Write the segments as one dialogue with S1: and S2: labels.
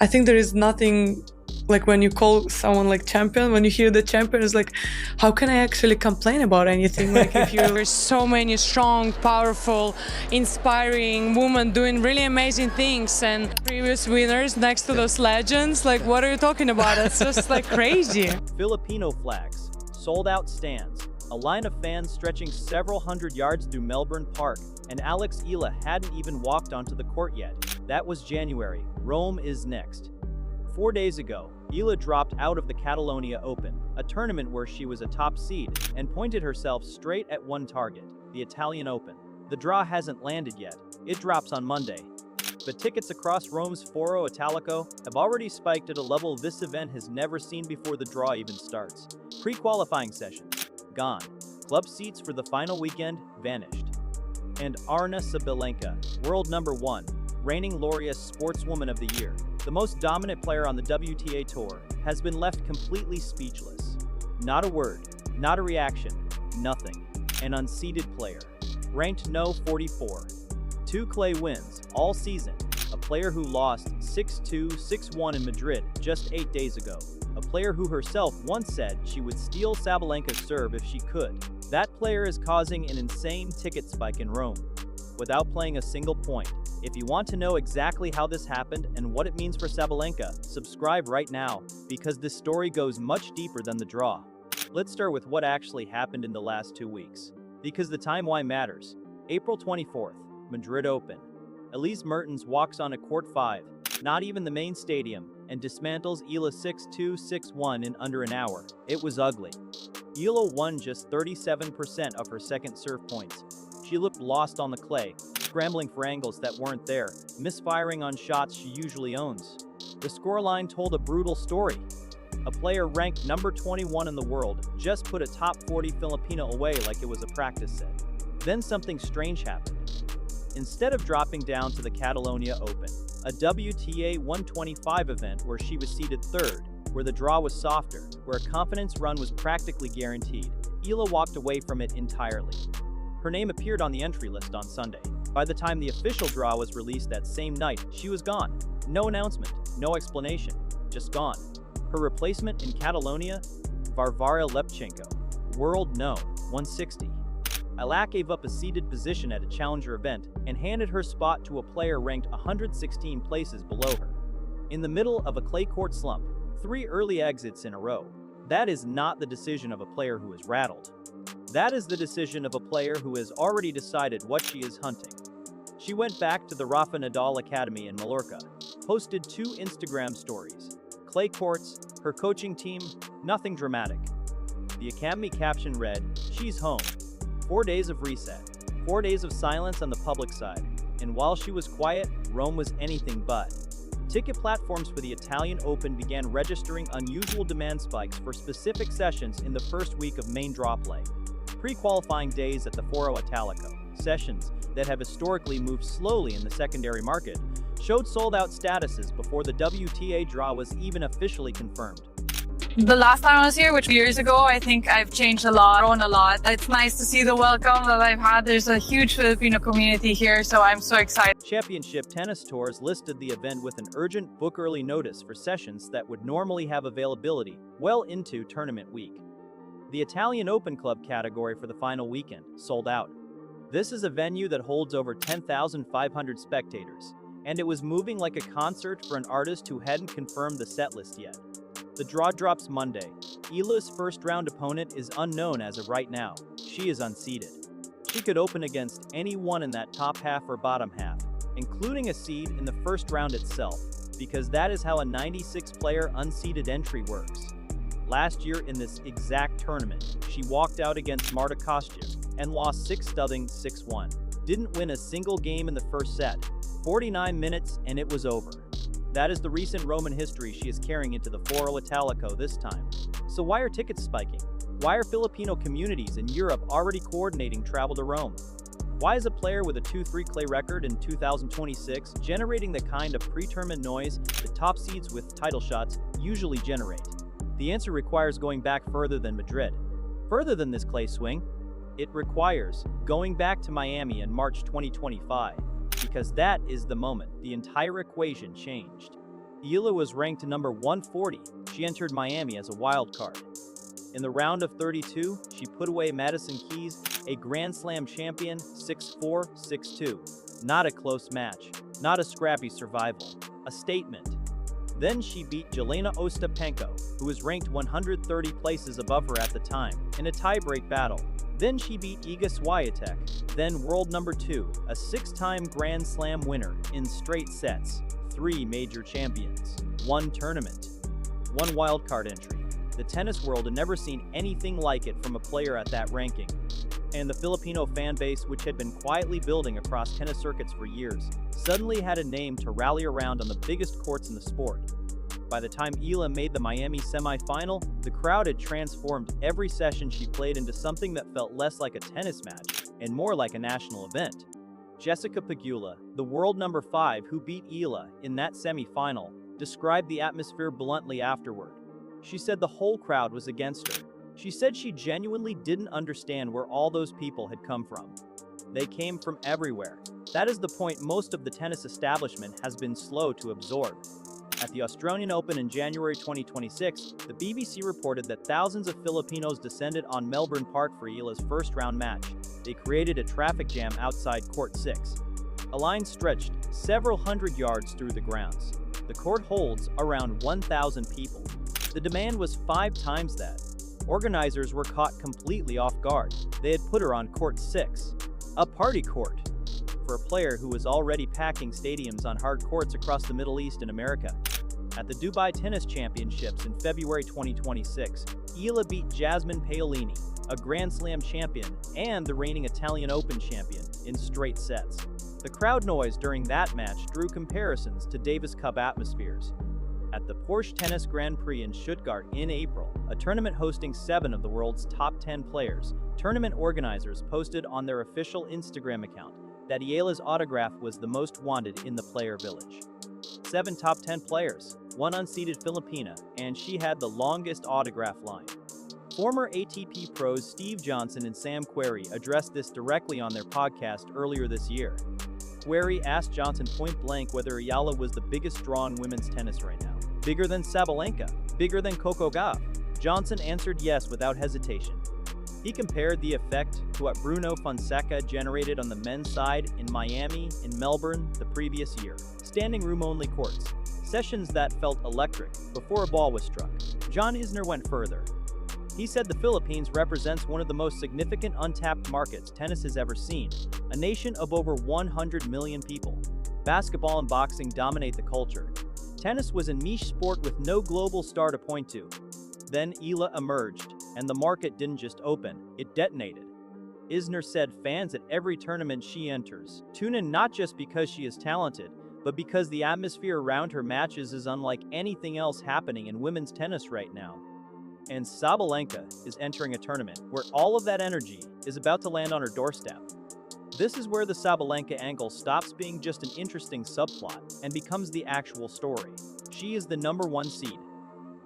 S1: I think there is nothing like when you call someone like champion, when you hear the champion, is like, how can I actually complain about anything? Like if you're
S2: There's so many strong, powerful, inspiring women doing really amazing things, and previous winners next to those legends, like what are you talking about? It's just like crazy.
S3: Filipino flags, sold-out stands, a line of fans stretching several hundred yards through Melbourne Park, and Alex Eala hadn't even walked onto the court yet. That was January. Rome is next. 4 days ago, Eala dropped out of the Catalonia Open, a tournament where she was a top seed, and pointed herself straight at one target, the Italian Open. The draw hasn't landed yet. It drops on Monday. But tickets across Rome's Foro Italico have already spiked at a level this event has never seen before the draw even starts. Pre-qualifying sessions, gone. Club seats for the final weekend, vanished. And Aryna Sabalenka, world number 1, reigning laureate Sportswoman of the Year, the most dominant player on the WTA Tour, has been left completely speechless. Not a word, not a reaction, nothing. An unseeded player. Ranked no 44. 2 clay wins, all season. A player who lost 6-2, 6-1 in Madrid just 8 days ago. A player who herself once said she would steal Sabalenka's serve if she could. That player is causing an insane ticket spike in Rome, without playing a single point. If you want to know exactly how this happened and what it means for Sabalenka, subscribe right now, because this story goes much deeper than the draw. Let's start with what actually happened in the last 2 weeks, because the timeline matters. April 24th, Madrid Open. Elise Mertens walks on a court 5, not even the main stadium, and dismantles Eala 6-2, 6-1 in under an hour. It was ugly. Eala won just 37% of her second serve points. She looked lost on the clay, scrambling for angles that weren't there, misfiring on shots she usually owns. The scoreline told a brutal story. A player ranked number 21 in the world just put a top 40 Filipino away like it was a practice set. Then something strange happened. Instead of dropping down to the Catalonia Open, a WTA 125 event where she was seeded 3rd, where the draw was softer, where a confidence run was practically guaranteed, Eala walked away from it entirely. Her name appeared on the entry list on Sunday. By the time the official draw was released that same night, she was gone. No announcement, no explanation, just gone. Her replacement in Catalonia? Varvara Lepchenko, world no, 160. Eala gave up a seeded position at a challenger event and handed her spot to a player ranked 116 places below her. In the middle of a clay court slump, 3 early exits in a row. That is not the decision of a player who is rattled. That is the decision of a player who has already decided what she is hunting. She went back to the Rafa Nadal Academy in Mallorca, posted 2 Instagram stories. Clay courts, her coaching team, nothing dramatic. The Academy caption read, "She's home." 4 days of reset, 4 days of silence on the public side, and while she was quiet, Rome was anything but. Ticket platforms for the Italian Open began registering unusual demand spikes for specific sessions in the first week of main draw play. Pre-qualifying days at the Foro Italico, sessions that have historically moved slowly in the secondary market, showed sold-out statuses before the WTA draw was even officially confirmed.
S4: The last time I was here, which was years ago, I think I've changed a lot, grown a lot. It's nice to see the welcome that I've had. There's a huge Filipino community here, so I'm so excited.
S3: Championship Tennis Tours listed the event with an urgent book early notice for sessions that would normally have availability well into tournament week. The Italian Open Club category for the final weekend sold out. This is a venue that holds over 10,500 spectators, and it was moving like a concert for an artist who hadn't confirmed the set list yet. The draw drops Monday. Eala's first-round opponent is unknown as of right now. She is unseeded. She could open against anyone in that top half or bottom half, including a seed in the first round itself, because that is how a 96-player unseeded entry works. Last year in this exact tournament, she walked out against Marta Kostyuk and lost 6-0, 6-1. Didn't win a single game in the first set. 49 minutes and it was over. That is the recent Roman history she is carrying into the Foro Italico this time. So why are tickets spiking? Why are Filipino communities in Europe already coordinating travel to Rome? Why is a player with a 2-3 clay record in 2026 generating the kind of pre-tournament noise that top seeds with title shots usually generate? The answer requires going back further than Madrid. Further than this clay swing, it requires going back to Miami in March 2025, because that is the moment the entire equation changed. Eala was ranked number 140. She entered Miami as a wild card. In the round of 32, she put away Madison Keys, a Grand Slam champion, 6-4, 6-2. Not a close match, not a scrappy survival, a statement. Then she beat Jelena Ostapenko, who was ranked 130 places above her at the time, in a tie-break battle. Then she beat Iga Swiatek, then world number 2, a 6-time Grand Slam winner, in straight sets. 3 major champions, 1 tournament, 1 wildcard entry. The tennis world had never seen anything like it from a player at that ranking. And the Filipino fan base, which had been quietly building across tennis circuits for years, suddenly had a name to rally around on the biggest courts in the sport. By the time Eala made the Miami semi-final, the crowd had transformed every session she played into something that felt less like a tennis match and more like a national event. Jessica Pegula, the world number 5 who beat Eala in that semi-final, described the atmosphere bluntly afterward. She said the whole crowd was against her. She said she genuinely didn't understand where all those people had come from. They came from everywhere. That is the point most of the tennis establishment has been slow to absorb. At the Australian Open in January 2026, the BBC reported that thousands of Filipinos descended on Melbourne Park for Eala's first-round match. They created a traffic jam outside Court 6. A line stretched several hundred yards through the grounds. The court holds around 1,000 people. The demand was 5 times that. Organizers were caught completely off guard. They had put her on Court 6, a party court, for a player who was already packing stadiums on hard courts across the Middle East and America. At the Dubai Tennis Championships in February 2026, Eala beat Jasmine Paolini, a Grand Slam champion and the reigning Italian Open champion, in straight sets. The crowd noise during that match drew comparisons to Davis Cup atmospheres. At the Porsche Tennis Grand Prix in Stuttgart in April, a tournament hosting 7 of the world's top 10 players, tournament organizers posted on their official Instagram account that Eala's autograph was the most wanted in the player village. 7 top 10 players, 1 unseeded Filipina, and she had the longest autograph line. Former ATP pros Steve Johnson and Sam Querrey addressed this directly on their podcast earlier this year. Querrey asked Johnson point-blank whether Eala was the biggest draw in women's tennis right now. Bigger than Sabalenka? Bigger than Coco Gauff? Johnson answered yes without hesitation. He compared the effect to what Bruno Fonseca generated on the men's side in Miami and Melbourne the previous year. Standing room-only courts. Sessions that felt electric before a ball was struck. John Isner went further. He said the Philippines represents one of the most significant untapped markets tennis has ever seen, a nation of over 100 million people. Basketball and boxing dominate the culture. Tennis was a niche sport with no global star to point to. Then Eala emerged, and the market didn't just open, it detonated. Isner said fans at every tournament she enters tune in not just because she is talented, but because the atmosphere around her matches is unlike anything else happening in women's tennis right now. And Sabalenka is entering a tournament where all of that energy is about to land on her doorstep. This is where the Sabalenka angle stops being just an interesting subplot and becomes the actual story. She is the number 1 seed.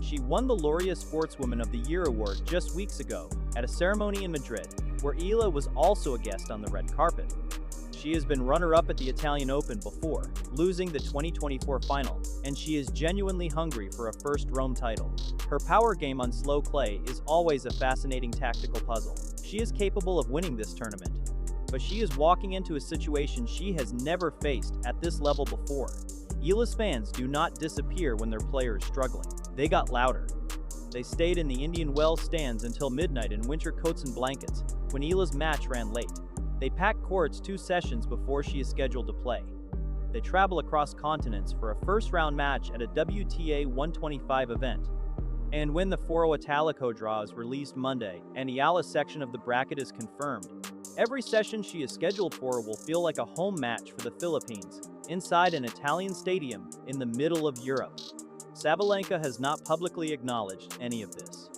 S3: She won the Laureate Sportswoman of the Year award just weeks ago at a ceremony in Madrid, where Eala was also a guest on the red carpet. She has been runner-up at the Italian Open before, losing the 2024 final, and she is genuinely hungry for a first Rome title. Her power game on slow clay is always a fascinating tactical puzzle. She is capable of winning this tournament, but she is walking into a situation she has never faced at this level before. Eala's fans do not disappear when their player is struggling. They got louder. They stayed in the Indian Wells stands until midnight in winter coats and blankets, when Eala's match ran late. They pack courts 2 sessions before she is scheduled to play. They travel across continents for a first-round match at a WTA 125 event. And when the Foro Italico draw is released Monday and Eala's section of the bracket is confirmed, every session she is scheduled for will feel like a home match for the Philippines, inside an Italian stadium in the middle of Europe. Sabalenka has not publicly acknowledged any of this.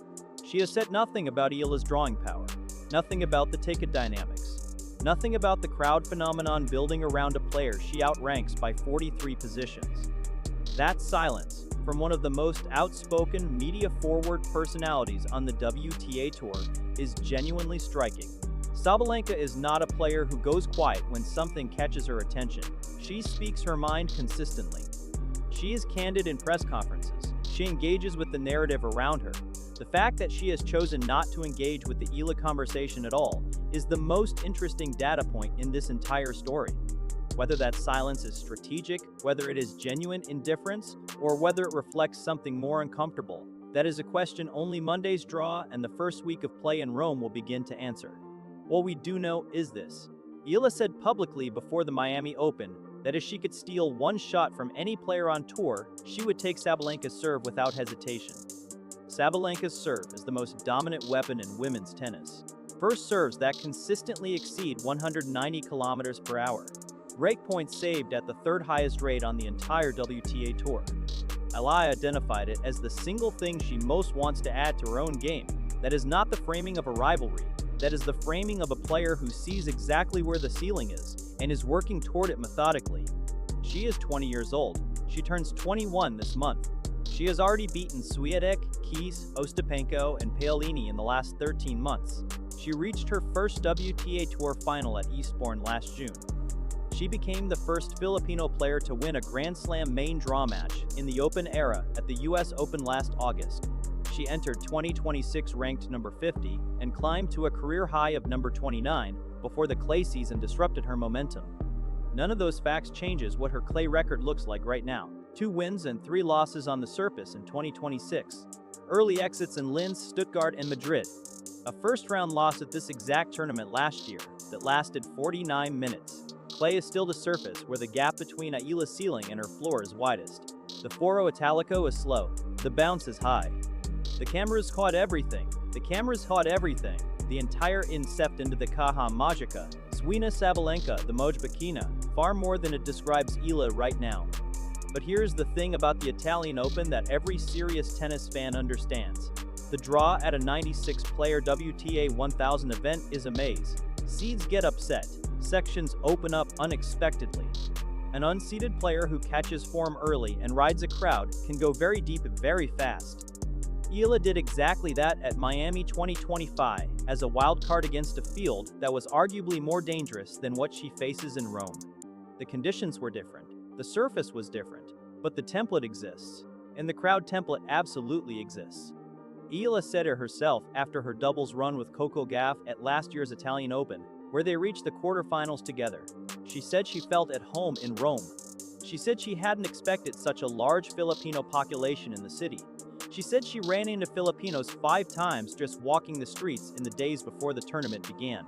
S3: She has said nothing about Eala's drawing power, nothing about the ticket dynamics, nothing about the crowd phenomenon building around a player she outranks by 43 positions. That silence from one of the most outspoken, media-forward personalities on the WTA Tour is genuinely striking. Sabalenka is not a player who goes quiet when something catches her attention. She speaks her mind consistently. She is candid in press conferences. She engages with the narrative around her. The fact that she has chosen not to engage with the Eala conversation at all is the most interesting data point in this entire story. Whether that silence is strategic, whether it is genuine indifference, or whether it reflects something more uncomfortable, that is a question only Monday's draw and the first week of play in Rome will begin to answer. What we do know is this. Eala said publicly before the Miami Open that if she could steal one shot from any player on tour, she would take Sabalenka's serve without hesitation. Sabalenka's serve is the most dominant weapon in women's tennis. First serves that consistently exceed 190 kilometers per hour. Break points saved at the third highest rate on the entire WTA Tour. Eala identified it as the single thing she most wants to add to her own game. That is not the framing of a rivalry. That is the framing of a player who sees exactly where the ceiling is and is working toward it methodically. She is 20 years old. She turns 21 this month. She has already beaten Swiatek, Keys, Ostapenko, and Paolini in the last 13 months. She reached her first WTA Tour final at Eastbourne last June. She became the first Filipino player to win a Grand Slam main draw match in the Open era at the US Open last August. She entered 2026 ranked number 50 and climbed to a career high of number 29 before the clay season disrupted her momentum. None of those facts changes what her clay record looks like right now. 2 wins and 3 losses on the surface in 2026. Early exits in Linz, Stuttgart, and Madrid. A first-round loss at this exact tournament last year that lasted 49 minutes. Clay is still the surface where the gap between Eala's ceiling and her floor is widest. The Foro Italico is slow. The bounce is high. The cameras caught everything. The entire incept into the Caja Magica. Aryna Sabalenka, the Mojbakina, far more than it describes Eala right now. But here's the thing about the Italian Open that every serious tennis fan understands. The draw at a 96-player WTA 1000 event is a maze. Seeds get upset. Sections open up unexpectedly. An unseeded player who catches form early and rides a crowd can go very deep very fast. Eala did exactly that at Miami 2025 as a wild card against a field that was arguably more dangerous than what she faces in Rome. The conditions were different, the surface was different, but the template exists, and the crowd template absolutely exists. Eala said it herself after her doubles run with Coco Gauff at last year's Italian Open, where they reached the quarterfinals together. She said she felt at home in Rome. She said she hadn't expected such a large Filipino population in the city. She said she ran into Filipinos 5 times just walking the streets in the days before the tournament began.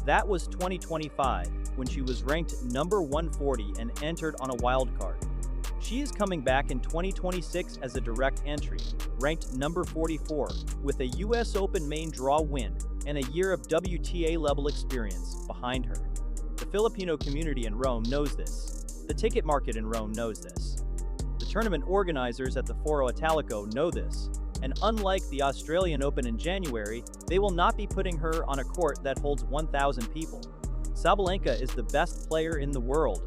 S3: That was 2025, when she was ranked number 140 and entered on a wild card. She is coming back in 2026 as a direct entry, ranked number 44, with a US Open main draw win and a year of WTA-level experience behind her. The Filipino community in Rome knows this. The ticket market in Rome knows this. The tournament organizers at the Foro Italico know this, and unlike the Australian Open in January, they will not be putting her on a court that holds 1,000 people. Sabalenka is the best player in the world.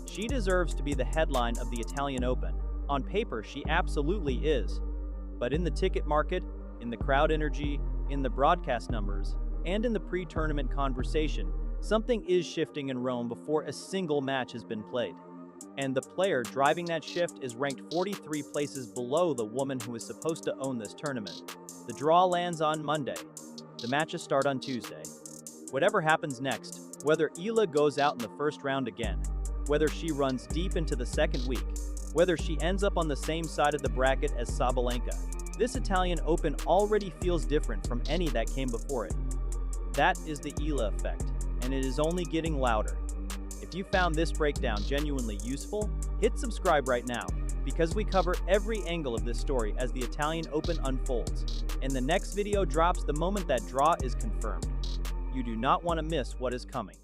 S3: She deserves to be the headline of the Italian Open. On paper, she absolutely is. But in the ticket market, in the crowd energy, in the broadcast numbers, and in the pre-tournament conversation, something is shifting in Rome before a single match has been played. And the player driving that shift is ranked 43 places below the woman who is supposed to own this tournament. The draw lands on Monday. The matches start on Tuesday. Whatever happens next, whether Eala goes out in the first round again, whether she runs deep into the second week, whether she ends up on the same side of the bracket as Sabalenka, this Italian Open already feels different from any that came before it. That is the Eala effect, and it is only getting louder. If you found this breakdown genuinely useful, hit subscribe right now, because we cover every angle of this story as the Italian Open unfolds, and the next video drops the moment that draw is confirmed. You do not want to miss what is coming.